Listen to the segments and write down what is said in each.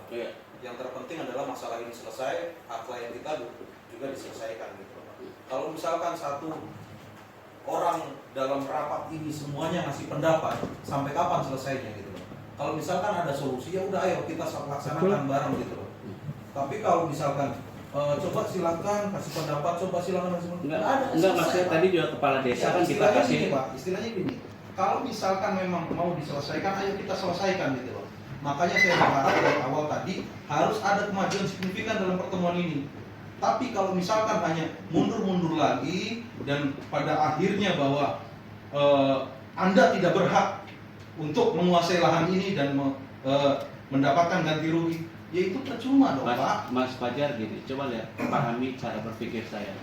Yeah. Yang terpenting adalah masalah ini selesai, hak klien kita juga diselesaikan gitu. Kalau misalkan satu orang dalam rapat ini semuanya ngasih pendapat, sampai kapan selesainya gitu loh. Kalau misalkan ada solusi, ya udah ayo kita laksanakan bareng gitu loh. Tapi kalau misalkan coba silakan kasih pendapat, coba silakan kasih pendapat. Enggak maksudnya Pak. Tadi juga kepala desa ya, kan kita kasih gini, Pak, istilahnya gini. Kalau misalkan memang mau diselesaikan, ayo kita selesaikan gitu loh. Makanya saya berharap dari awal tadi harus ada kemajuan signifikan dalam pertemuan ini. Tapi kalau misalkan hanya mundur-mundur lagi dan pada akhirnya bahwa Anda tidak berhak untuk menguasai lahan ini dan mendapatkan ganti rugi, ya itu percuma dong, Pak. Mas Fajar gini, coba lihat, pahami cara berpikir saya.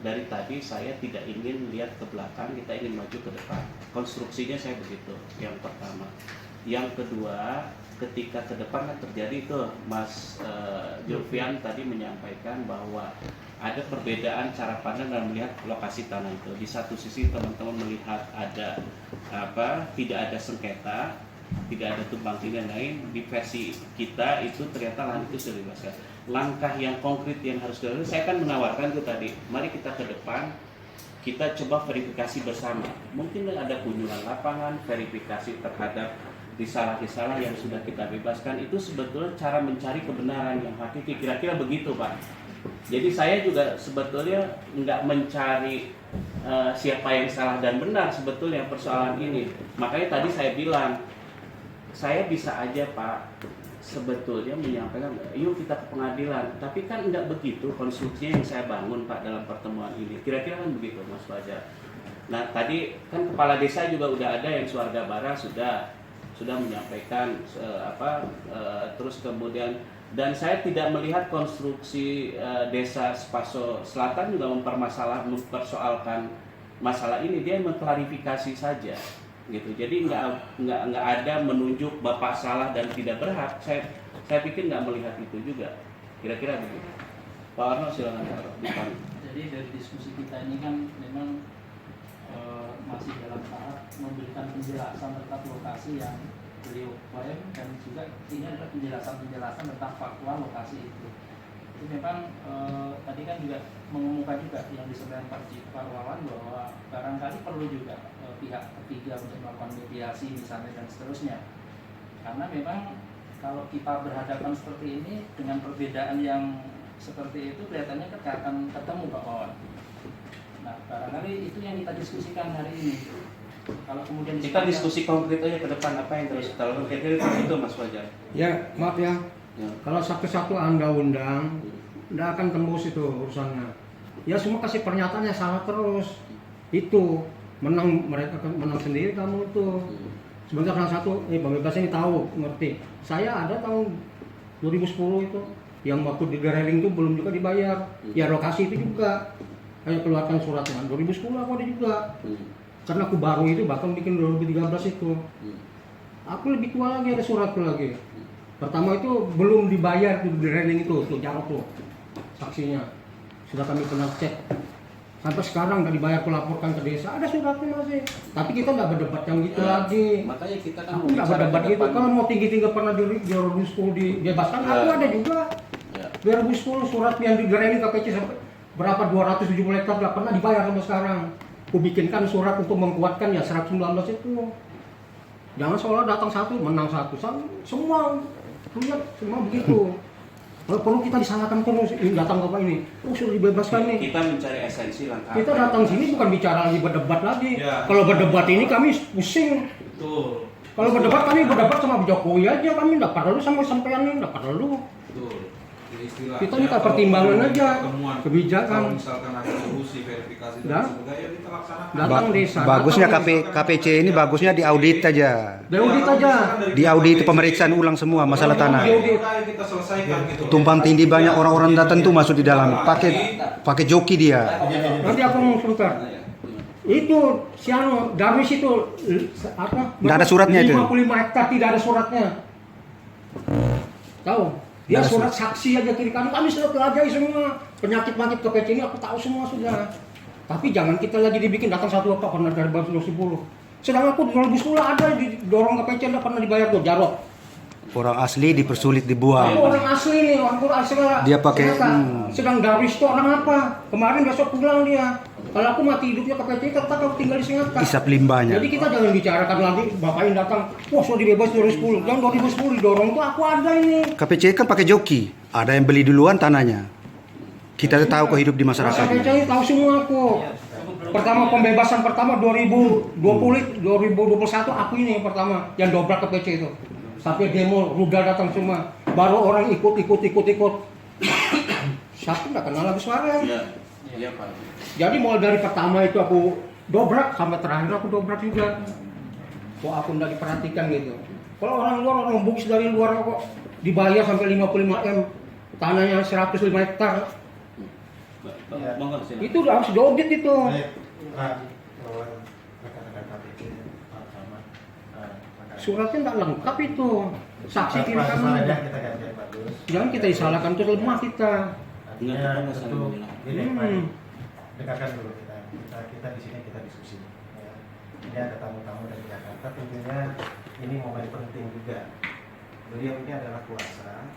Dari tadi saya tidak ingin lihat ke belakang, kita ingin maju ke depan. Konstruksinya saya begitu, yang pertama. Yang kedua, ketika ke depan kan terjadi tuh Mas Julfian tadi menyampaikan bahwa ada perbedaan cara pandang dalam melihat lokasi tanah itu. Di satu sisi teman-teman melihat ada tidak ada sengketa, tidak ada tumpang tindih lain. Di versi kita itu ternyata lahan itu sudah dibebaskan. Langkah yang konkret yang harus dilakukan, saya kan menawarkan itu tadi. Mari kita ke depan, kita coba verifikasi bersama. Mungkin ada kunjungan lapangan, verifikasi terhadap disalah-disalah yang sudah kita bebaskan. Itu sebetulnya cara mencari kebenaran yang hakiki, kira-kira begitu Pak. Jadi saya juga sebetulnya nggak mencari siapa yang salah dan benar sebetulnya persoalan ini. Makanya tadi saya bilang, saya bisa aja Pak sebetulnya menyampaikan, yuk kita ke pengadilan. Tapi kan nggak begitu konstruksinya yang saya bangun Pak dalam pertemuan ini. Kira-kira kan begitu Mas Fajar. Nah tadi kan kepala desa juga udah ada yang Suarga Bara sudah menyampaikan terus kemudian, dan saya tidak melihat konstruksi desa Sepaso Selatan juga mempersoalkan masalah ini, dia mengklarifikasi saja gitu. Jadi nggak ada menunjuk bapak salah dan tidak berhak. Saya pikir nggak melihat itu juga, kira-kira begitu. Pak Arno silakan Pak. Jadi dari diskusi kita ini kan memang masih dalam tahap memberikan penjelasan tentang lokasi yang beliau klaim, dan juga ini adalah penjelasan tentang faktual lokasi itu. Jadi memang tadi kan juga mengumumkan juga yang disampaikan Pak Wawan bahwa barangkali perlu juga pihak ketiga untuk melakukan mediasi misalnya dan seterusnya. Karena memang kalau kita berhadapan seperti ini dengan perbedaan yang seperti itu kelihatannya kan akan ketemu Pak Wawan. Nah, barangkali itu yang kita diskusikan hari ini. Kalau kemudian kita diskusi konkret aja ke depan apa yang terus kita lakukan, kira-kira itu Mas Fajar. Ya, maaf ya. Kalau satu-satu Anda undang, tidak akan tembus itu urusannya. Ya semua kasih pernyataannya salah terus. Itu mereka menang sendiri kamu itu. Sebentar yang satu, pembebasan ini tahu, ngerti. Saya ada tahun 2010 itu, yang waktu di Gareling itu belum juga dibayar. Ya lokasi itu juga. Saya keluarkan suratnya 2010 aku ada juga. Karena aku baru itu bahkan bikin 2013 itu. Aku lebih tua lagi, ada suratku lagi. Pertama itu belum dibayar tuh di Gareling itu, tuh Jarot tuh saksinya. Sudah kami pernah cek. Sampai sekarang nggak dibayar, aku laporkan ke desa, ada suratnya masih. Tapi kita nggak berdebat yang gitu lagi. Makanya kita kan aku nggak berdebat gitu. Kalau mau tinggi-tinggi pernah di 2010 dibebaskan, aku ada juga. 2010 surat yang di Gareling KPC sampai berapa 270 hektar nggak pernah dibayar sampai sekarang. Aku bikinkan surat untuk menguatkan ya 119 itu. Jangan seolah datang satu menang satu, semua lihat semua begitu. Kalau perlu kita disalahkan terus, ini datang ke apa ini? Oh sudah dibebaskan nih. Kita mencari esensi langkah. Kita datang sini bukan bicara lagi berdebat lagi. Ya. Kalau berdebat ini kami pusing. Betul. Kalau berdebat kami berdebat sama Jokowi aja, kami nggak perlu sama sampean ini, nggak perlu. Betul. Kita minta pertimbangan aja, kebijakan. Kalau misalkan ada solusi verifikasi dan sebagainya, ya kita laksanakan. Datang desa. Bagusnya KPC ini bagusnya diaudit aja. Diaudit aja. Diaudit pemeriksaan ulang semua masalah tanah. Kita selesaikan gitu. Tumpang tindih banyak orang-orang datang tuh masuk di dalam. Pakai joki dia. Nanti aku ngomong sebentar. Itu Siano Darwis itu apa? Nggak ada suratnya 55 itu. 55 hektar tidak ada suratnya. Tahu? Dia surat saksi aja kiri kanan, kami sudah pelajari semua. Penyakit-penyakit KPC ini aku tahu semua sudah. Tapi jangan kita lagi dibikin datang satu apa pernah dari baru 2010. Sedang aku 2010 ada didorong KPC tidak pernah dibayar tuh Jarot. Orang asli dipersulit dibuang. Aku orang asli nih, orang asli. Dia pakai, sedang garis tuh orang apa? Kemarin besok pulang dia. Kalau aku mati hidupnya KPC tetap aku tinggal di Singapura. Isap limbahnya. Jadi kita jangan bicarakan nanti bapaknya datang, wah sudah dibebas 2010. Jangan 2010 didorong tuh aku ada ini. KPC kan pakai joki. Ada yang beli duluan tanahnya. Kita tahu kok hidup di KPC masyarakatnya. ini tahu semua aku. Pertama pembebasan pertama 2020, 2021 aku ini yang pertama yang dobrak KPC itu. Sampai demo, rudal datang semua. Baru orang ikut. Siapa nggak kenal lagi suara. Iya Pak. Jadi mulai dari pertama itu aku dobrak sampai terakhir aku dobrak juga. Kok aku nggak diperhatikan gitu. Kalau orang luar, orang bugis dari luar kok dibayar sampai 55 M, tanahnya 105 hektar. Monggo silakan. Itu udah harus diaudit itu. Baik, Pak, rekan-rekan KPC, Pak Camat, Pak Suratnya nggak lengkap itu. Saksi Pak, kiri kanan. suaranya kita ganti Pak Gus. Jangan kita disalahkan itu lemah kita. Artinya tentu ini Pak, Hmm. dengarkan dulu kita di sini kita diskusi. Ya. Ini ada tamu-tamu dari Jakarta, tentunya ini momen penting juga. Beliau ini adalah kuasa,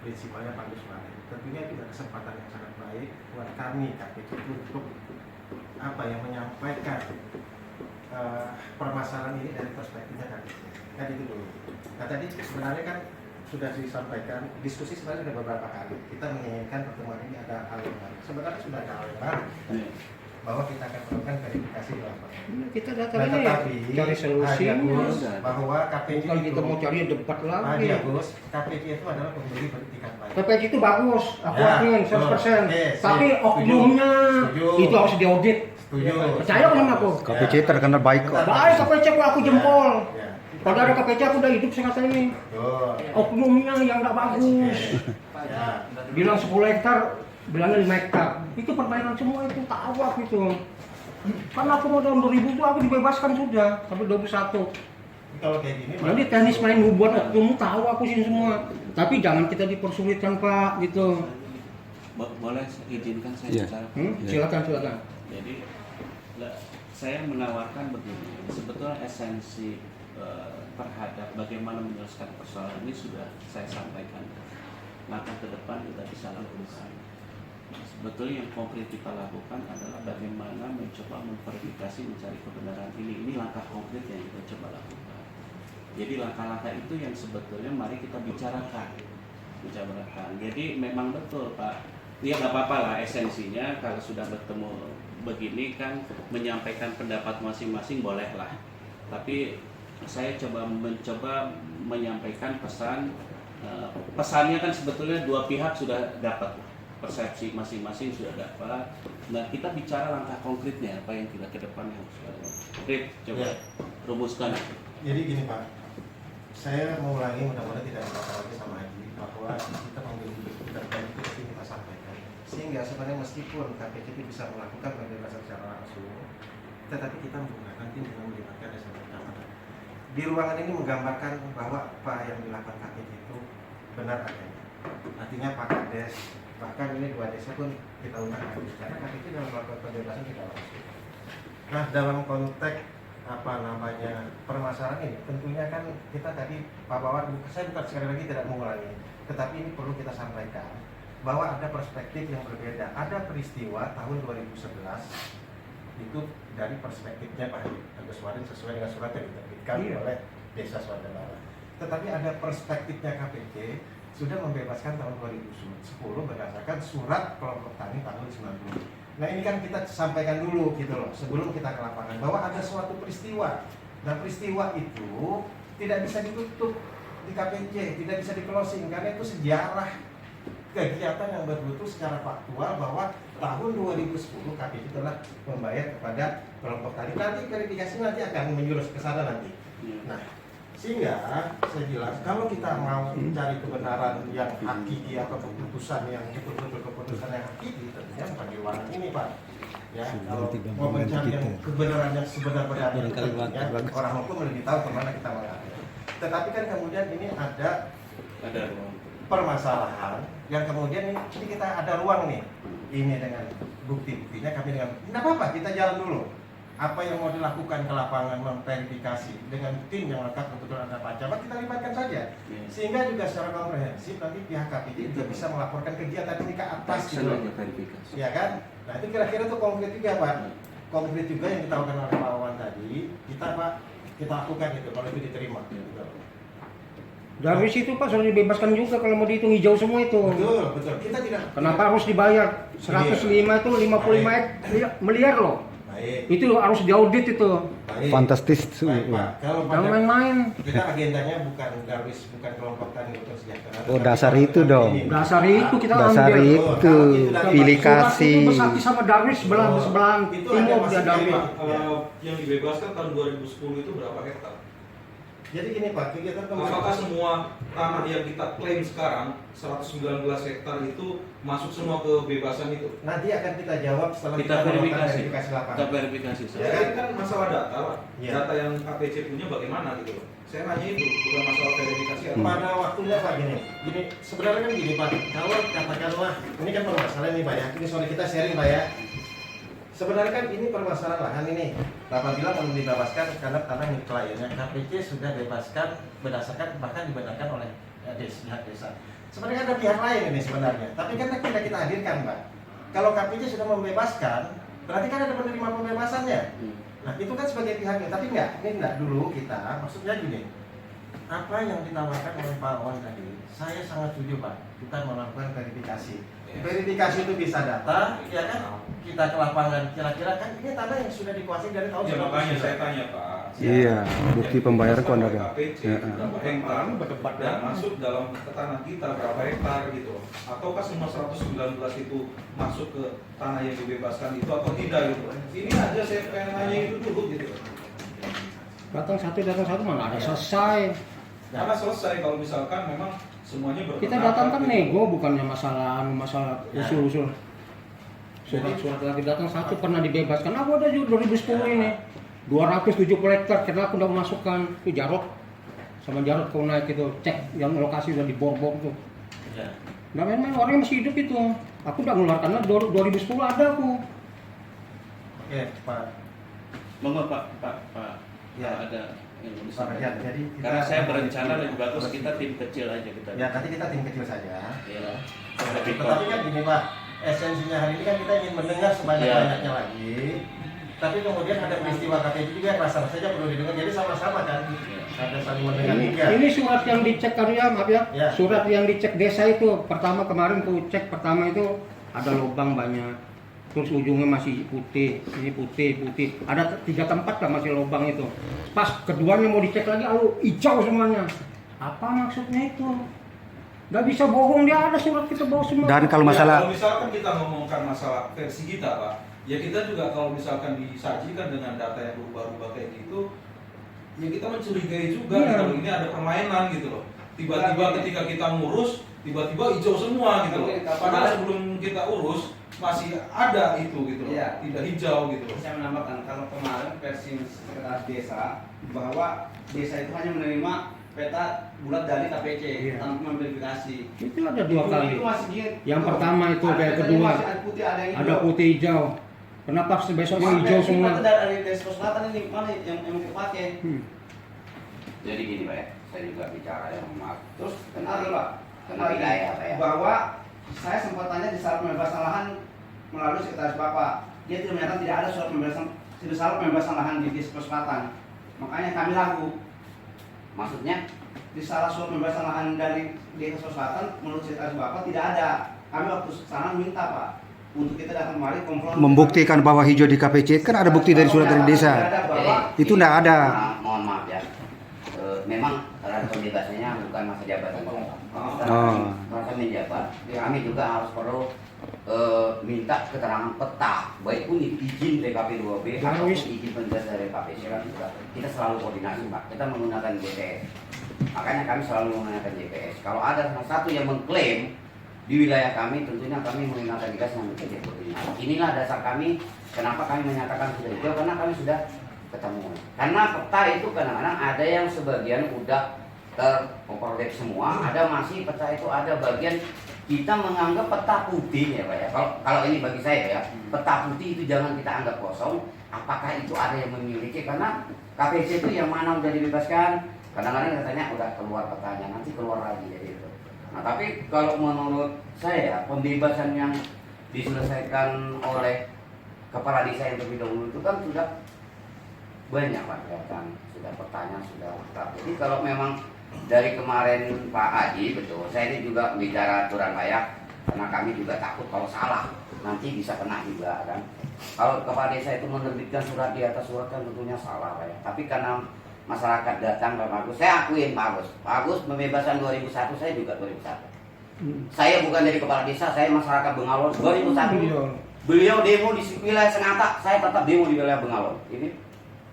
prinsipalnya Pak Gus Wahid. Tentunya itu adalah kesempatan yang sangat baik buat kami KPC untuk yang menyampaikan permasalahan ini dari perspektifnya KPC. Kan itu dulu. Nah tadi sebenarnya kan sudah disampaikan, diskusi sebenarnya sudah beberapa kali. Kita menginginkan pertemuan ini ada hal yang baru. Sebenarnya sudah ada hal yang baru, bahwa kita akan melakukan verifikasi di lapangan. Kita Nah, datang tetapi cari solusinya. bahwa KPC Bukan itu, kita mau cari debat Pak lagi. Agus, KPC itu adalah pembeli beretikat baik. KPC itu bagus, aku Ya, akuin betul. 100%. Oke, Tapi sip. oknumnya Setuju. itu harus diaudit. Setuju. Percaya sama aku. KPC terkenal baik kok. Baik KPC aku jempol. Ya. Kalau ada KPC aku udah hidup sekarang ini. Betul. Oknumnya yang nggak bagus. Ya. Bilang 10 hektar, bilangnya 5 hektar. Itu permainan semua itu tahu aku itu. Karena aku mau tahun 2000 itu aku dibebaskan sudah sampai 21. Kalau kayak gini, Jadi teknis main buat oknum tahu aku sih semua. Tapi jangan kita dipersulitkan Pak gitu. Boleh izinkan saya Iya. bicara? Silakan. Jadi saya menawarkan begini, sebetulnya esensi terhadap bagaimana menyelesaikan persoalan ini sudah saya sampaikan. Langkah ke depan kita bisa lakukan. Sebetulnya yang konkret kita lakukan adalah bagaimana mencoba memverifikasi, mencari kebenaran ini. Ini langkah konkret yang kita coba lakukan. Jadi langkah-langkah itu yang sebetulnya mari kita bicarakan. Jadi memang betul Pak. Ya nggak apa-apa lah esensinya kalau sudah bertemu begini kan menyampaikan pendapat masing-masing bolehlah. Tapi saya mencoba menyampaikan pesannya kan sebetulnya dua pihak sudah dapat persepsi masing-masing sudah dapat. Nah kita bicara langkah konkretnya apa yang kita ke depan harus lakukan. Oke, coba rumuskan. Jadi gini Pak, saya mau ulangi mudah-mudahan tidak ada lagi sama Haji bahwa kita memiliki data itu pasti kita sampaikan. Sehingga sebenarnya meskipun KPC itu bisa melakukan pembebasan secara langsung, tetapi kita menggunakan tim yang melibatkan desa kecamatan. Di ruangan ini menggambarkan bahwa apa yang dilakukan KPC itu benar adanya. Artinya Pak Kades, bahkan ini dua desa pun kita undang lagi karena KPC dalam melakukan pembebasan tidak langsung. Nah dalam konteks permasalahan ini tentunya kan kita tadi Pak Bawar, saya bukan sekali lagi tidak mengulangi, tetapi ini perlu kita sampaikan bahwa ada perspektif yang berbeda. Ada peristiwa tahun 2011 itu dari perspektifnya Pak Agus Wahid sesuai dengan surat yang diterbitkan oleh Desa Swadana. Tetapi ada perspektifnya KPC sudah membebaskan tahun 2010 berdasarkan surat kelompok tani tahun 90. Nah ini kan kita sampaikan dulu gitu loh sebelum kita ke lapangan bahwa ada suatu peristiwa. Nah peristiwa itu tidak bisa ditutup di KPC, tidak bisa di closing karena itu sejarah kegiatan yang bermutu secara faktual bahwa tahun 2010 KPC telah membayar kepada kelompok tani. Nanti verifikasi nanti akan menjurus ke sana nanti. Nah sehingga saya bilang kalau kita mau mencari kebenaran yang hakiki atau keputusan yang betul-betul keputusan yang hakiki tentunya bukan di ruangan ini Pak ya. Kalau mau mencari yang kebenaran yang sebenar-benarnya tentunya orang hukum lebih tahu kemana kita mengarah. Tetapi kan kemudian ini ada permasalahan yang kemudian ini kita ada ruang nih ini dengan bukti-buktinya kami dengan tidak apa-apa kita jalan dulu apa yang mau dilakukan ke lapangan memverifikasi dengan tim yang lengkap betul ada pejabat, kita libatkan saja. Sehingga juga secara komprehensif nanti pihak KPJ juga bisa melaporkan kegiatan ini ke atas gitu. Ya kan? Nah itu kira-kira tuh konkret juga Pak. Konkret juga yang ditawarkan oleh Pak Wawan tadi, kita lakukan itu kalau itu diterima. Gitu. Dari situ Pak sudah dibebaskan juga kalau mau dihitung hijau semua itu. Betul. Kita tidak. Kenapa harus dibayar 105 itu 55 miliar loh. Baik. Itu loh harus diaudit itu. Baik. Fantastis. Baik, Pak. Kalau Jangan pada main-main. kita agendanya bukan Darwis, bukan kelompok tani untuk sejahtera. Oh, dasar itu dong. Dasar itu kita Dasar ambil. itu pilih Surat kasih. itu bersakti sama Darwis sebelah Oh, itu ada timur masih dia Darwis. Pak. Yang dibebaskan tahun 2010 itu berapa hektar? Jadi gini Pak, kegiatan Apakah semua tanah yang kita klaim sekarang 119 hektar itu masuk semua ke bebasan itu? nanti akan kita jawab setelah Kita melakukan verifikasi. verifikasi lapangan. Kita verifikasi. Ya kan masalah data, Pak. Iya. Data yang KPC punya bagaimana gitu loh. Saya nanya itu, bukan masalah verifikasi atau Pada waktunya Pak gini sebenarnya kan gini Pak, kalau katakanlah ini kan permasalahan nih Pak ya, ini soal kita sharing Pak ya. Sebenarnya kan ini permasalahan lahan ini. Bapak bilang mau dibebaskan karena tanah milik kliennya. KPC sudah bebaskan berdasarkan bahkan dibenarkan oleh pihak desa. Sebenarnya ada pihak lain ini sebenarnya. Tapi kan tidak kita hadirkan Pak. Kalau KPC sudah membebaskan, berarti kan ada penerima pembebasannya. Nah itu kan sebagai pihaknya. Tapi ini enggak dulu kita. Maksudnya gini. Apa yang ditawarkan oleh Pak Wawan tadi, saya sangat setuju Pak. Kita melakukan verifikasi. Verifikasi itu bisa data, ya kan? Kita ke lapangan, kira-kira kan ini tanah yang sudah dikuasai dari tahun ya, 1999. makanya saya tanya Pak. Iya, bukti pembayaran kok ada. KPC Ya. berapa hektar dan masuk dalam tanah kita berapa hektar gitu. Ataukah semua 119 itu masuk ke tanah yang dibebaskan itu atau tidak gitu. Ini aja saya pengen nanya itu dulu gitu. Datang satu mana ada selesai. Karena selesai kalau misalkan memang semuanya berpendapat. Kita datang kan gitu. nego bukannya masalah usul-usul. Surat lagi datang satu pernah dibebaskan. Aku ada juga 2010 ini 270 hektar karena aku udah memasukkan itu Jarot sama Jarot kau naik itu cek yang lokasi udah dibor-bor tuh. Ya. Nah memang orang yang masih hidup itu. Aku udah ngeluarkan 2010 ada aku. Oke Pak. Monggo Pak. Ya. Ada yang mau Pak Rakyat, disampaikan. jadi kita- Karena saya berencana lebih bagus kita tim kecil aja kita. Ya nanti kita tim kecil saja. Ya. Tetapi kan gini Pak, esensinya hari ini kan kita ingin mendengar sebanyak-banyaknya lagi. Tapi kemudian ada peristiwa KPJ juga yang rasa-rasanya perlu didengar. Jadi sama-sama kan, ada saling mendengar juga. Ini surat yang dicek karya maaf ya. Ya. Surat yang dicek desa itu pertama kemarin tuh cek pertama itu ada lubang banyak. Terus ujungnya masih putih, ini putih. Ada 3 tempat lah masih lubang itu. Pas keduanya mau dicek lagi, hijau semuanya. Apa maksudnya itu? Gak bisa bohong, dia ada surat kita bawa semua. Dan kalau Ya, masalah kalau misalkan kita ngomongkan masalah versi kita Pak, ya kita juga kalau misalkan disajikan dengan data yang berubah-ubah kayak gitu, ya kita mencurigai juga Iya. kalau ini ada permainan gitu loh. Tiba-tiba ketika kita ngurus, tiba-tiba hijau semua gitu loh. Padahal sebelum kita urus masih ada itu gitu loh, Iya. tidak hijau gitu loh. Saya menambahkan kalau kemarin versi sekretaris desa bahwa desa itu hanya menerima peta bulat dari KPC Iya. tanpa memverifikasi. Itu ada 2 kali. Itu masih Yang pertama itu ada kayak petanya kedua. masih ada putih, ada yang Ada putih hijau. Kenapa besoknya Mas, hijau ini semua? peta dari Desa Selatan ini mana yang dipakai? Jadi gini Pak ya, saya juga bicara yang maaf. Terus Kenal kenal Pak, kenal wilayah Pak ya. bahwa saya sempat tanya di saat pembebasan lahan melalui sekretaris Bapak, dia tidak menyatakan tidak ada surat pembebasan lahan di Desa Selatan. Makanya kami ragu. Maksudnya Di salah surat pembebasan lahan dari Desa Selatan menurut sekretaris Bapak tidak ada. Kami waktu sana minta Pak untuk kita datang kemari konfirmasi membuktikan bahwa hijau di KPC kan ada bukti dari surat dari desa. Itu enggak ada. mohon maaf ya. Memang ada pembebasannya bukan masa jabatan. Oh. Masa menjabat, kami juga harus perlu minta keterangan peta, baik pun izin TKP 2B ataupun izin penjelasan dari KPC kan juga. Kita selalu koordinasi Pak. Kita menggunakan GPS. Makanya kami selalu menggunakan GPS. Kalau ada salah satu yang mengklaim di wilayah kami, tentunya kami menggunakan dinas yang menjadi koordinasi. Inilah dasar kami, kenapa kami menyatakan sudah hijau, karena kami sudah ketemu. Karena peta itu kadang-kadang ada yang sebagian udah terkomprehensif semua, ada masih peta itu ada bagian kita menganggap peta putih ya Pak ya. Kalau ini bagi saya ya, peta putih itu jangan kita anggap kosong. Apakah itu ada yang memiliki? Karena KPC itu yang mana udah dibebaskan, kadang-kadang katanya udah keluar petanya, nanti keluar lagi jadi itu. Nah tapi kalau menurut saya pembebasan yang diselesaikan oleh kepala desa yang terlebih dahulu itu kan sudah banyak Pak, kelihatan sudah petanya sudah lengkap. Jadi kalau memang dari kemarin Pak Haji, betul, saya ini juga bicara aturan layak karena kami juga takut kalau salah nanti bisa kena juga kan. Kalau kepala desa itu menerbitkan surat di atas surat kan tentunya salah Pak ya. Tapi karena masyarakat datang Pak Agus, saya akuin Pak Agus pembebasan 2001, saya juga 2001. Saya bukan dari kepala desa, saya masyarakat Bengalon 2001. Beliau demo di wilayah Senata, saya tetap demo di wilayah Bengalon. Ini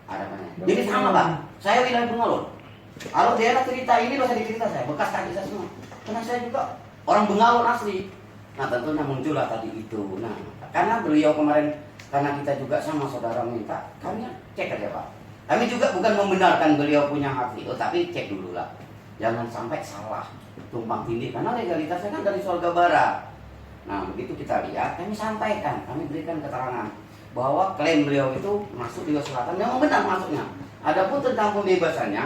ada mana? Jadi sama Pak, saya wilayah Bengalon. Kalau daerah cerita ini loh, saya cerita saya bekas kaki saya semua. Karena saya juga orang Bengalon asli. Nah tentunya muncullah tadi itu. Nah karena beliau kemarin, karena kita juga sama saudara minta, kami cek aja Pak. Kami juga bukan membenarkan beliau punya hak itu, tapi cek dulu lah. Jangan sampai salah, tumpang tindih. Karena legalitasnya kan dari Sorga Barat. Nah begitu kita lihat, kami sampaikan, kami berikan keterangan bahwa klaim beliau itu masuk di Selatan memang benar masuknya. Adapun tentang pembebasannya,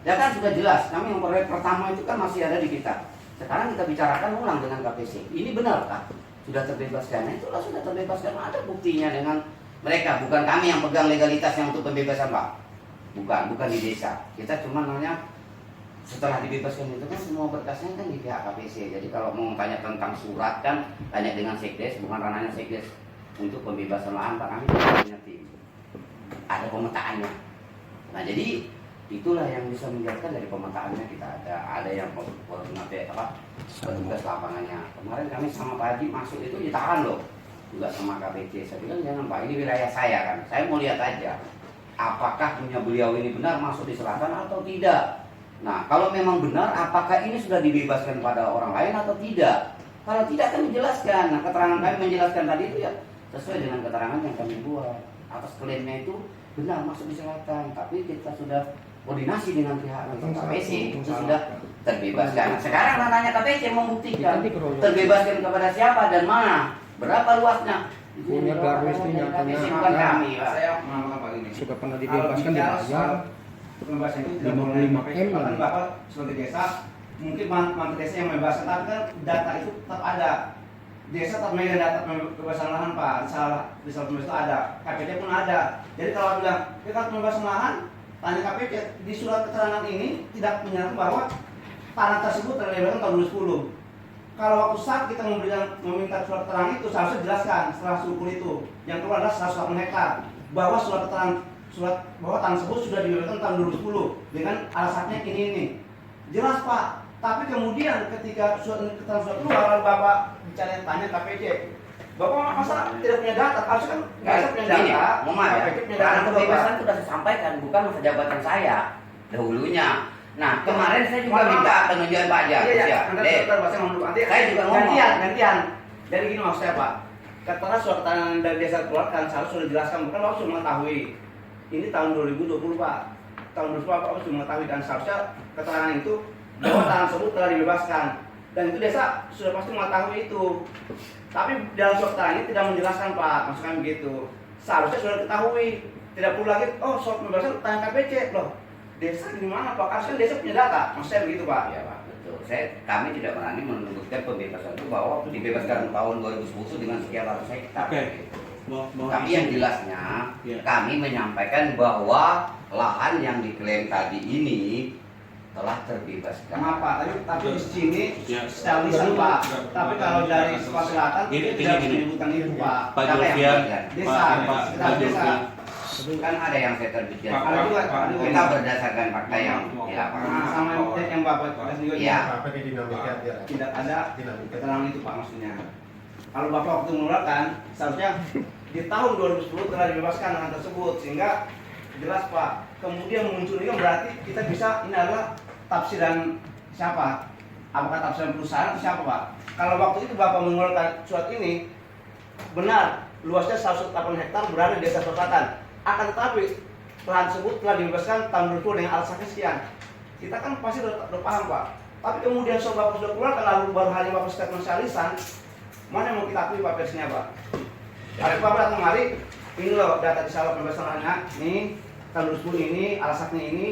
ya kan sudah jelas. Kami yang proyek pertama itu kan masih ada di kita. Sekarang kita bicarakan ulang dengan KPC. Ini benar Kak? Sudah terbebaskan? Nah, itulah sudah terbebaskan. Ada buktinya dengan mereka. Bukan kami yang pegang legalitasnya untuk pembebasan Pak. Bukan di desa. Kita cuma namanya setelah dibebaskan itu kan semua berkasnya kan di pihak KPC. Jadi kalau mau tanya tentang surat kan tanya dengan Sekdes, bukan ranahnya Sekdes. Untuk pembebasan lahan Pak, kami punya tim. Ada pemetaannya. Nah jadi itulah yang bisa menjelaskan dari pemetaannya kita ada yang koordinator petugas lapangannya. Kemarin kami sama Pak Haji masuk itu ditahan loh, juga sama KPC. Saya bilang jangan Pak, ini wilayah saya kan. Saya mau lihat aja apakah punya beliau ini benar masuk di selatan atau tidak. Nah kalau memang benar, apakah ini sudah dibebaskan pada orang lain atau tidak? Kalau tidak kami jelaskan. Nah keterangan kami menjelaskan tadi itu ya sesuai dengan keterangan yang kami buat. Atas klaimnya itu benar masuk di selatan, tapi kita sudah koordinasi dengan pihak KPC itu sudah terbebaskan. Nah, sekarang ranahnya KPC membuktikan terbebaskan kepada siapa dan mana, berapa luasnya. Punya garisnya KPC bukan kami Pak. Saya menambahkan Pak ini. sudah pernah dibebaskan dibayar Pembebasan itu 55M bahkan Bapak sebagai desa mungkin mantu desa yang membebaskan, tapi kan data itu tetap ada. Desa tetap megang data pembebasan lahan Pak. Di salah pembebasan itu ada, KPC pun ada. Jadi kalau bilang kita pembebasan lahan, tanya KPC di surat keterangan ini tidak menyatakan bahwa tanah tersebut telah dibebaskan tahun 2010. Kalau waktu saat kita meminta surat keterangan itu seharusnya jelaskan setelah suku itu yang keluar adalah 108 hektar bahwa surat keterangan bahwa tanah tersebut sudah dibebaskan tahun 2010 dengan alasannya ini. Jelas Pak. Tapi kemudian ketika surat keluar, Bapak bicara tanya KPC, Bapak masa tidak punya data? Harusnya kan nggak punya data. Karena kebebasan sudah saya sampaikan, bukan masa jabatan saya dahulunya. Nah kemarin saya juga minta penunjukan pajak. Saya juga ngomong. Gantian. Jadi gini maksud saya Pak. Ketika surat keterangan dari desa keluarkan, seharusnya sudah dijelaskan. Bukan Bapak sudah mengetahui. Ini tahun 2020 Pak. Tahun 2020 Bapak sudah mengetahui dan seharusnya keterangan itu bahwa tanah tersebut telah dibebaskan dan itu desa sudah pasti mengetahui itu. Tapi dalam surat keterangan ini tidak menjelaskan Pak, maksud kami begitu. Seharusnya sudah diketahui, tidak perlu lagi surat pembebasan tanya KPC loh. Desa di mana Pak? Harusnya desa punya data, maksud saya begitu Pak. Ya Pak, betul. Kami tidak berani menuntutkan pembebasan itu bahwa dibebaskan tahun 2010 dengan sekian ratus hektar. Oke. Tapi yang jelasnya kami menyampaikan bahwa lahan yang diklaim tadi ini telah terbebaskan. Maaf Pak, tapi di sini secara lisan Pak. Tapi kalau dari sekolah selatan tidak menyebutkan itu Pak. Pak Julfian, Desa, sekitar desa. Kan ada yang saya terbitkan. Ada juga, Kita berdasarkan fakta yang di lapangan. Sama yang Bapak juga. Iya. Apa di dinamika dia? Tidak ada keterangan itu Pak maksudnya. Kalau Bapak waktu mengeluarkan, seharusnya di tahun 2010 telah dibebaskan lahan tersebut sehingga jelas Pak. Kemudian muncul ini kan berarti kita bisa ini adalah tafsiran siapa? Apakah tafsiran perusahaan atau siapa Pak? Kalau waktu itu Bapak mengeluarkan surat ini benar luasnya 108 hektar berada di desa selatan. Akan tetapi lahan tersebut telah dibebaskan tahun 2020 dengan alasannya sekian. Kita kan pasti udah paham Pak. Tapi kemudian Bapak sudah keluarkan lalu baru hari Bapak statement salisan, mana yang mau kita akui Pak versinya Pak? Hari Bapak datang kemari, ini loh data di salah pembebasan lahannya, nih tanggal 10 ini, alasannya ini,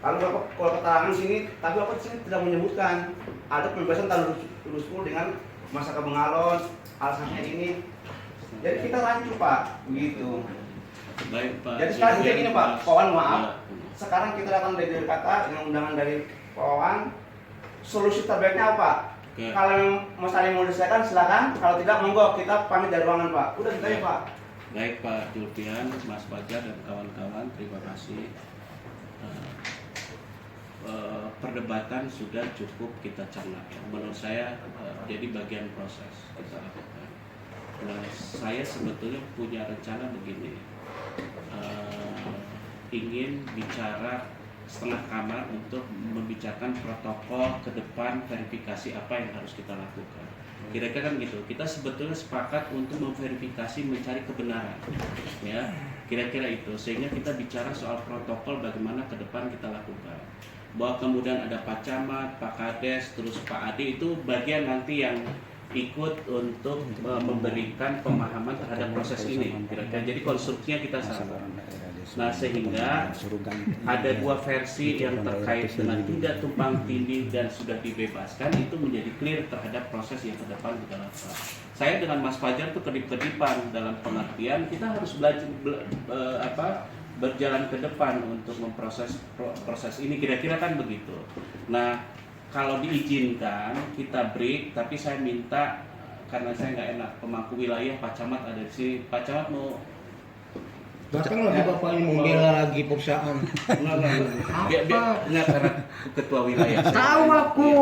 lalu Bapak kalau keterangan sini, tapi Bapak sini tidak menyebutkan ada pembebasan tanggal 10 dengan masa kebengalon, alasannya ini. Jadi kita rancu Pak, begitu. Baik Pak. Jadi sekarang Zulfian, gini Pak, Wawan maaf. Ya. Sekarang kita datang dari kata dengan undangan dari Wawan. Solusi terbaiknya apa? Oke. Kalau Mas Ali mau diselesaikan silakan. Kalau tidak monggo kita pamit dari ruangan Pak. Udah gitu aja Pak. Baik Pak Zulfian, Mas Fajar dan kawan-kawan, terima kasih. Perdebatan sudah cukup kita cerna. Menurut saya jadi bagian proses kita lakukan. Nah, saya sebetulnya punya rencana begini, ingin bicara setengah kamar untuk membicarakan protokol ke depan, verifikasi apa yang harus kita lakukan. Kira-kira kan gitu. Kita sebetulnya sepakat untuk memverifikasi, mencari kebenaran, ya. Kira-kira itu. Sehingga kita bicara soal protokol bagaimana ke depan kita lakukan. Bahwa kemudian ada Pak Camat, Pak Kades, terus Pak Adi itu bagian nanti yang ikut untuk memberikan pemahaman terhadap proses ini. Kira-kira. Jadi konstruksinya kita sama. Nah, sehingga ada dua versi yang terkait dengan tidak tumpang tindih dan sudah dibebaskan, itu menjadi clear terhadap proses yang ke depan kita lakukan. Saya dengan Mas Fajar itu kedip-kedipan dalam pengertian kita harus belajar berjalan ke depan untuk memproses proses ini, kira-kira kan begitu. Nah, kalau diizinkan kita break, tapi saya minta karena saya nggak enak pemangku wilayah Pak Camat ada di sini. Pak Camat mau Datang lagi Bapak ini membela lagi perusahaan. Enggak karena ketua wilayah. Tahu aku.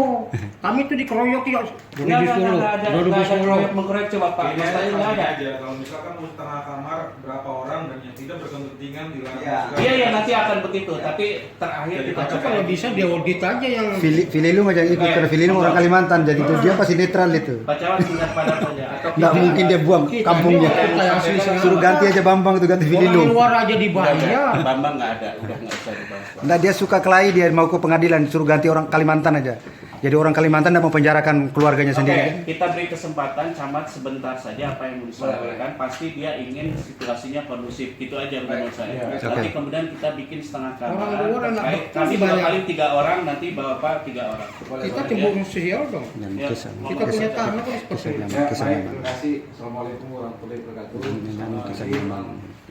Kami itu dikeroyok ya 2010. Mengkorek coba Pak. Ini Mas Tadi nggak ada. aja. Kalau misalkan mau setengah kamar berapa orang dan yang tidak berkepentingan dilarang. Iya nanti akan begitu. Tapi terakhir kita Atau kalau bisa dia audit aja yang Fililu macam ikut karena Fililu orang Kalimantan, jadi itu dia pasti netral itu. Pak Camat tinggal pada saja. Nggak mungkin dia buang kampungnya. Suruh ganti aja Bambang itu ganti Fililu. orang luar aja dibayar. Bambang nggak ada, udah nggak usah dibahas. Nggak, dia suka kelahi, dia mau ke pengadilan suruh ganti orang Kalimantan aja. Jadi orang Kalimantan tidak mau penjarakan keluarganya sendiri. Oke, kita beri kesempatan Camat sebentar saja apa yang mau disampaikan. Pasti dia ingin situasinya kondusif, gitu aja menurut saya. Nanti kemudian kita bikin setengah kamar. Orang luar enak terkait, kami banyak. paling 3 orang, nanti Bapak 3 orang. Kita cemburu sosial dong. Dan Ya. kisah, Kita punya tanah kok seperti itu. kisah Baik, memang. terima kasih. Assalamualaikum warahmatullahi wabarakatuh. Memang kisah memang.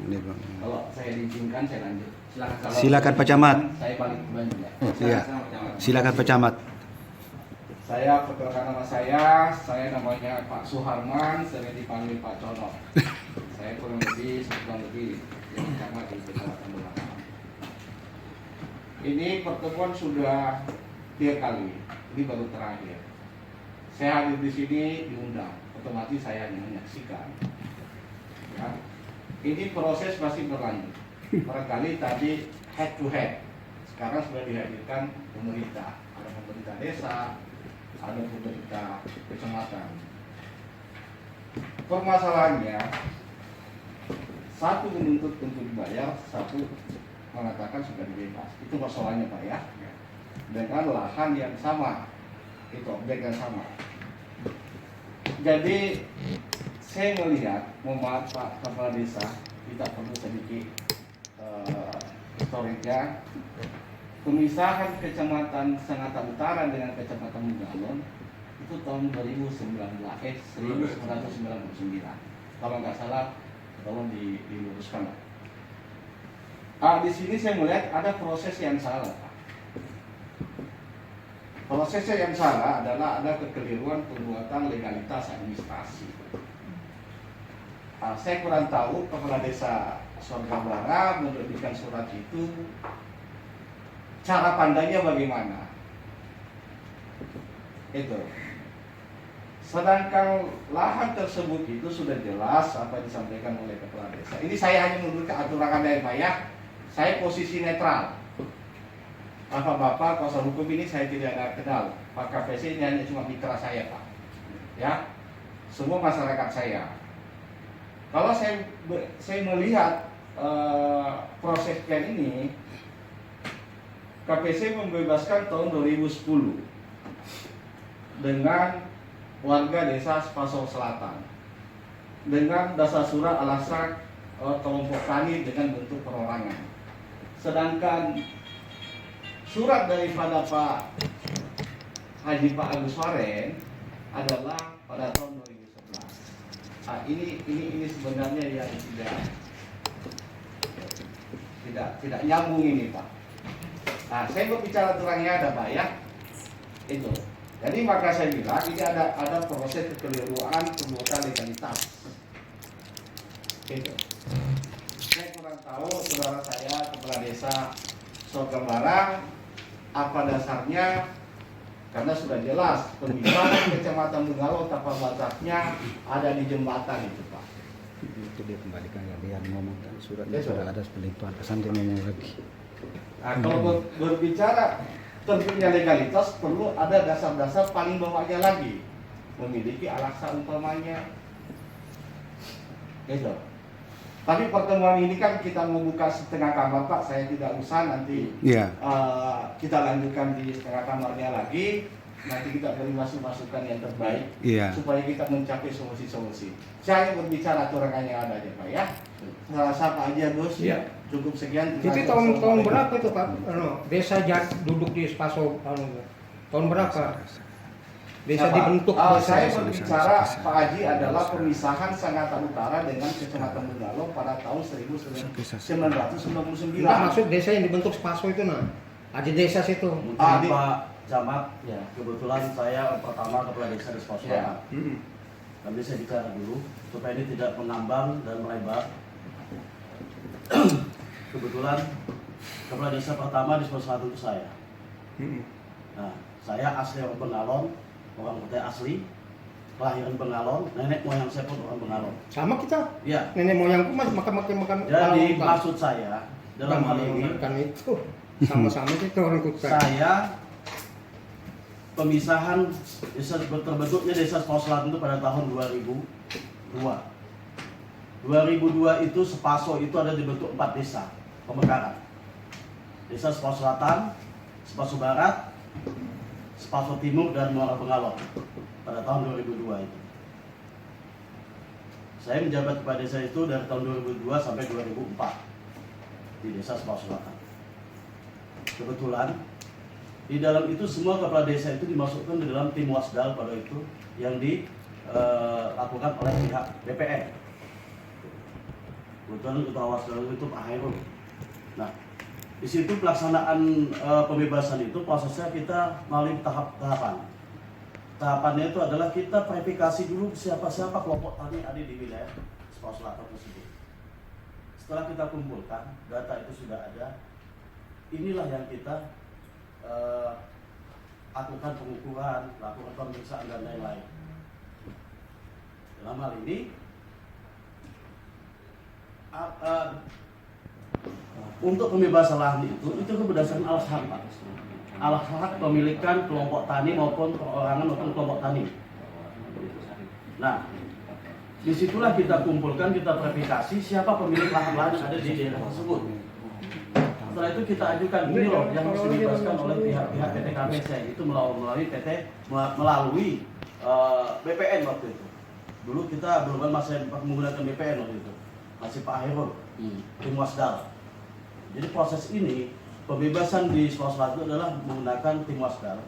Ini bang. Kalau saya diizinkan saya lanjut. Silakan. Silakan Pak Camat. Saya balik ke Bandung ya. Iya. Silakan Pak Camat. Saya perkenalkan nama saya namanya Pak Suharman, sering dipanggil Pak Cono. Saya kurang lebih 9 lebih yang camat di Kecamatan Bulakan. Ini pertemuan sudah 3 kali, ini baru terakhir. Saya hadir di sini diundang, otomatis saya hanya menyaksikan. Ya. Ini proses masih berlanjut. Barangkali tadi head to head, sekarang sudah dihadirkan pemerintah, ada pemerintah desa, ada pemerintah kecamatan. Permasalahannya, satu menuntut untuk dibayar, satu mengatakan sudah dibebas. Itu persoalannya Pak ya. Dengan lahan yang sama, itu objek yang sama. Jadi saya melihat, mohon maaf Pak Kepala Desa, kita perlu sedikit historiknya. Pemisahan Kecamatan Sangatta Utara dengan Kecamatan Mugalon itu tahun 1999. Kalau nggak salah, tolong diluruskan. Di sini saya melihat ada proses yang salah, Pak. Prosesnya yang salah adalah ada kekeliruan perbuatan legalitas administrasi. Saya kurang tahu Kepala Desa Sorga Blara menerbitkan surat itu. Cara pandangnya bagaimana? Itu. Sedangkan lahan tersebut itu sudah jelas apa yang disampaikan oleh kepala desa. Ini saya hanya menurutkan aturan Anda Pak ya. Saya posisi netral. Bapak kuasa hukum ini saya tidak ada kenal. Pak KPC ini hanya cuma mitra saya Pak. Ya, semua masyarakat saya. Kalau saya melihat prosesnya ini, KPC membebaskan tahun 2010. dengan warga desa Spasol Selatan dengan dasar surat alasan kelompok tani dengan bentuk perorangan. Sedangkan surat daripada Pak Haji Pak Agus Waren adalah pada tahun 2011. Nah, ini sebenarnya yang tidak nyambung ini, Pak. Nah, saya berbicara terangnya ada Pak ya. Itu. Jadi maka saya bilang ini ada proses kekeliruan pembuatan legalitas. Itu. Saya kurang tahu saudara saya kepala desa Sogambarang apa dasarnya, karena sudah jelas pemisahan Kecamatan Bengalau tanpa batasnya ada di jembatan itu, Pak. Itu dia kembalikan ya, dia ngomong kan suratnya sudah ada pelimpahan, kesan dia ngomong lagi. Nah, kalau berbicara terbitnya legalitas perlu ada dasar-dasar paling bawahnya lagi, memiliki alasan utamanya. Gitu. Tapi pertemuan ini kan kita membuka setengah kamar, Pak. Saya tidak usah nanti kita lanjutkan di setengah kamarnya lagi. Nanti kita beri masukan yang terbaik supaya kita mencapai solusi-solusi. Saya berbicara aturan yang ada aja, Pak ya. Saya rasa Pak Haji Agus cukup sekian. Itu tahun berapa itu Pak? Desa duduk di Spaso tahun berapa? Desa dibentuk. Saya berbicara Pak Haji adalah pemisahan Sangatta Utara dengan Kecamatan Bengalau pada tahun 1999. Nah, maksud desa yang dibentuk Spaso itu Haji desa situ. Pak Camat, ya kebetulan saya pertama kepala desa di Spaso. Kami saya bicara dulu supaya ini tidak mengambang dan melebar. Kebetulan kepala desa pertama di Spaso itu saya. Nah, saya asli orang Bengalon, orang Kutai asli, kelahiran Bengalon, nenek moyang saya pun orang Bengalon. Sama kita. Iya. Nenek moyangku makan. Jadi maksud saya dalam hal ini kan itu sama-sama kita orang Kutai. Saya pemisahan desa terbentuknya desa Spaso Selatan itu pada tahun 2002. 2002 itu Spaso itu ada dibentuk 4 desa pemekaran. Desa Spaso Selatan, Spaso Barat, Spaso Timur dan Muara Bengalon pada tahun 2002 itu. Saya menjabat kepala desa itu dari tahun 2002 sampai 2004 di desa Spaso Selatan. Kebetulan di dalam itu semua kepala desa itu dimasukkan di dalam tim wasdal pada itu yang dilakukan oleh pihak BPN. Kebetulan ketua wasdal itu Pak Hairul. Nah, di situ pelaksanaan pembebasan itu prosesnya kita melalui tahapan. Tahapannya itu adalah kita verifikasi dulu siapa-siapa kelompok tani ada di wilayah Spaso Selatan tersebut. Setelah kita kumpulkan data itu sudah ada, inilah yang kita lakukan pengukuran, lakukan pemeriksaan dan lain-lain. Dalam hal ini untuk pembebasan lahan itu berdasarkan al-haq, Pak. Al-haq pemilikan kelompok tani maupun perorangan maupun kelompok tani. Nah, disitulah kita kumpulkan, kita verifikasi siapa pemilik lahan-lahan yang ada di daerah tersebut. Setelah itu kita ajukan ini loh yang harus dibebaskan oleh pihak PT KPC itu melalui BPN waktu itu. Dulu kita belum masih menggunakan BPN waktu itu, masih Pak Hairul, tim wasdal. Jadi proses ini pembebasan di Spaso Selatan adalah menggunakan tim wasdal.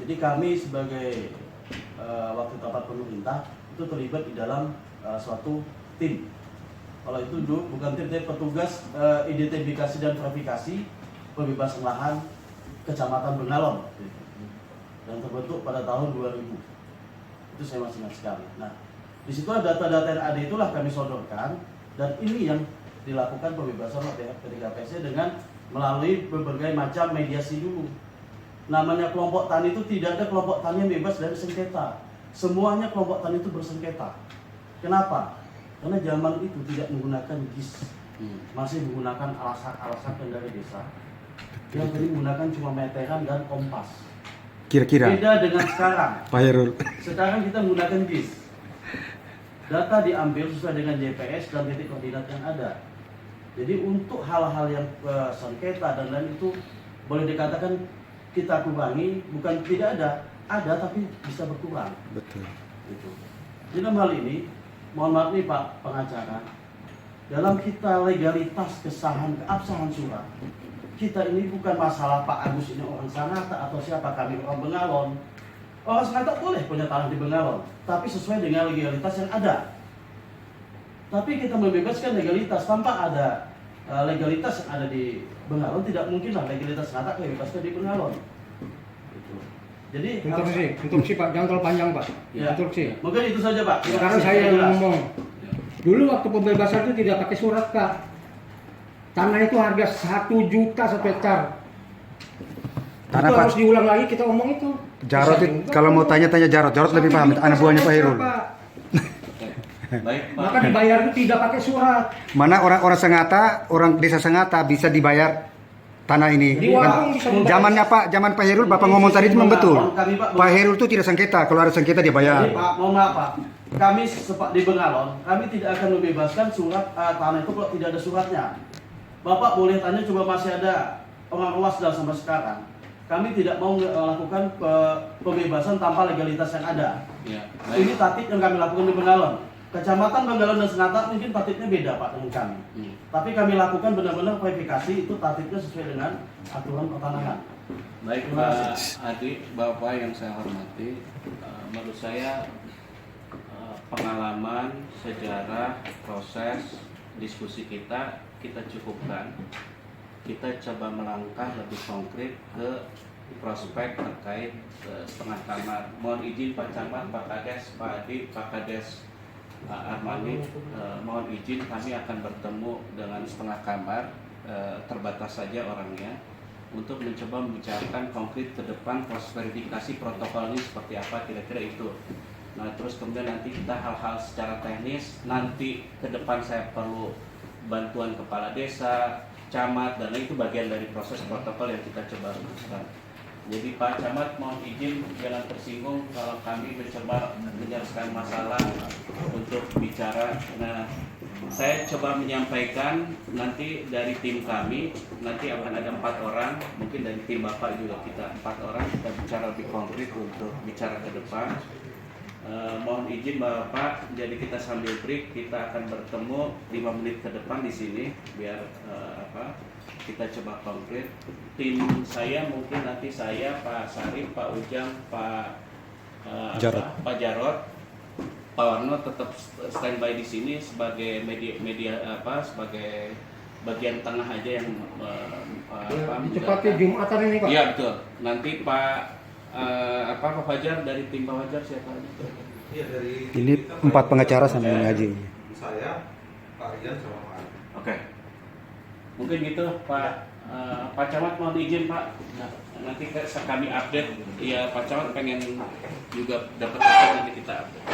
Jadi kami sebagai wakil rapat pemerintah itu terlibat di dalam suatu tim. Kalau itu bukan tim, petugas identifikasi dan verifikasi pembebasan lahan Kecamatan Bengalon dan terbentuk pada tahun 2000. Itu saya masih ingat sekali. Nah, di situ data-data yang ada itulah kami sodorkan dan ini yang dilakukan pembebasan oleh PT KPC dengan melalui berbagai macam mediasi dulu. Namanya kelompok tani itu tidak ada kelompok tani yang bebas dari sengketa. Semuanya kelompok tani itu bersengketa. Kenapa? Karena zaman itu tidak menggunakan GIS, masih menggunakan alat-alat yang dari desa. Yang tadi menggunakan cuma meteran dan kompas. Kira-kira. Beda dengan sekarang. Pak Hairul. Sekarang kita menggunakan GIS. Data diambil sesuai dengan GPS dan titik koordinat yang ada. Jadi untuk hal-hal yang sengketa dan lain itu boleh dikatakan kita kurangi, bukan tidak ada, ada tapi bisa berkurang. Betul. Gitu. Di dalam hal ini, mohon maaf nih Pak pengacara, dalam kita legalitas keabsahan surat, kita ini bukan masalah Pak Agus ini orang Sangatta atau siapa, kami orang Bengalon. Orang Sangatta boleh punya tanah di Bengalon, tapi sesuai dengan legalitas yang ada. Tapi kita membebaskan legalitas tanpa ada legalitas yang ada di Bengalon, tidak mungkinlah legalitas Sangatta bebaskan di Bengalon. Gitu. Jadi Instruksi Pak, jangan terlalu panjang Pak. Ya. Instruksi. Mungkin itu saja Pak. Sekarang saya yang ngomong. Dulu waktu pembebasan itu tidak pakai surat Pak. Tanah itu harga 1 juta satu hektar. Tanah Itu Pak. harus diulang lagi kita omong itu. Jarot itu, kalau mau tanya-tanya Jarot lebih paham. Anak buahnya Pak Herul. Baik Pak. Maka dibayar itu tidak pakai surat. Mana orang-orang Sangatta, orang desa Sangatta bisa dibayar tanah ini. Di warung bisa dibayar. Zamannya Zaman Pak Herul, Bapak ngomong tadi itu memang betul. Pak Herul itu tidak sengketa, kalau ada sengketa dia bayar. Jadi Pak, mohon maaf Pak, kami di Bengalon, kami tidak akan membebaskan surat tanah itu kalau tidak ada suratnya. Bapak boleh tanya, coba masih ada orang Wasdal sampai sekarang. Kami tidak mau melakukan pembebasan tanpa legalitas yang ada. Ya, Ini tatip yang kami lakukan di Bengalon. Kecamatan Bengalon dan Sangatta mungkin tatipnya beda Pak dengan kami. Tapi kami lakukan benar-benar verifikasi itu tatipnya sesuai dengan aturan pertanahan. Baik Pak Adi, Bapak yang saya hormati, menurut saya pengalaman, sejarah, proses, diskusi kita cukupkan. Kita coba melangkah lebih konkret ke prospek terkait setengah kamar. Mohon izin Pak Camat, Pak Kades, Pak Adi, Pak Kades Armani, mohon izin kami akan bertemu dengan setengah kamar, terbatas saja orangnya, untuk mencoba membicarakan konkret ke depan proses verifikasi protokolnya seperti apa, kira-kira itu. Nah terus kemudian nanti kita hal-hal secara teknis, nanti ke depan saya perlu bantuan kepala desa, camat, dan itu bagian dari proses protokol yang kita coba lakukan. Jadi Pak Camat mohon izin jangan tersinggung kalau kami mencoba menyelesaikan masalah untuk bicara. Nah, saya coba menyampaikan nanti dari tim kami, nanti akan ada 4 orang, mungkin dari tim Bapak juga kita 4 orang, kita bicara lebih konkret untuk bicara ke depan. Mohon izin Bapak, jadi kita sambil break, kita akan bertemu 5 menit ke depan di sini biar kita coba konkret. Tim saya mungkin nanti saya, Pak Sarif, Pak Ujang, Pak Jarot, Pak Warno tetap standby di sini sebagai media sebagai bagian tengah aja yang Cepatnya Jumatan ini Pak. Iya betul. Nanti Pak Fajar dari tim Pak Fajar siapa aja? Iya, dari Ini 4 pengacara sama yang ngaji. saya, Pak Rian sama Pak Adi. Oke. Mungkin gitu Pak. Pak Camat mohon izin Pak. Nah, nanti kami update. Ya Pak Camat pengen juga dapat nanti kita update.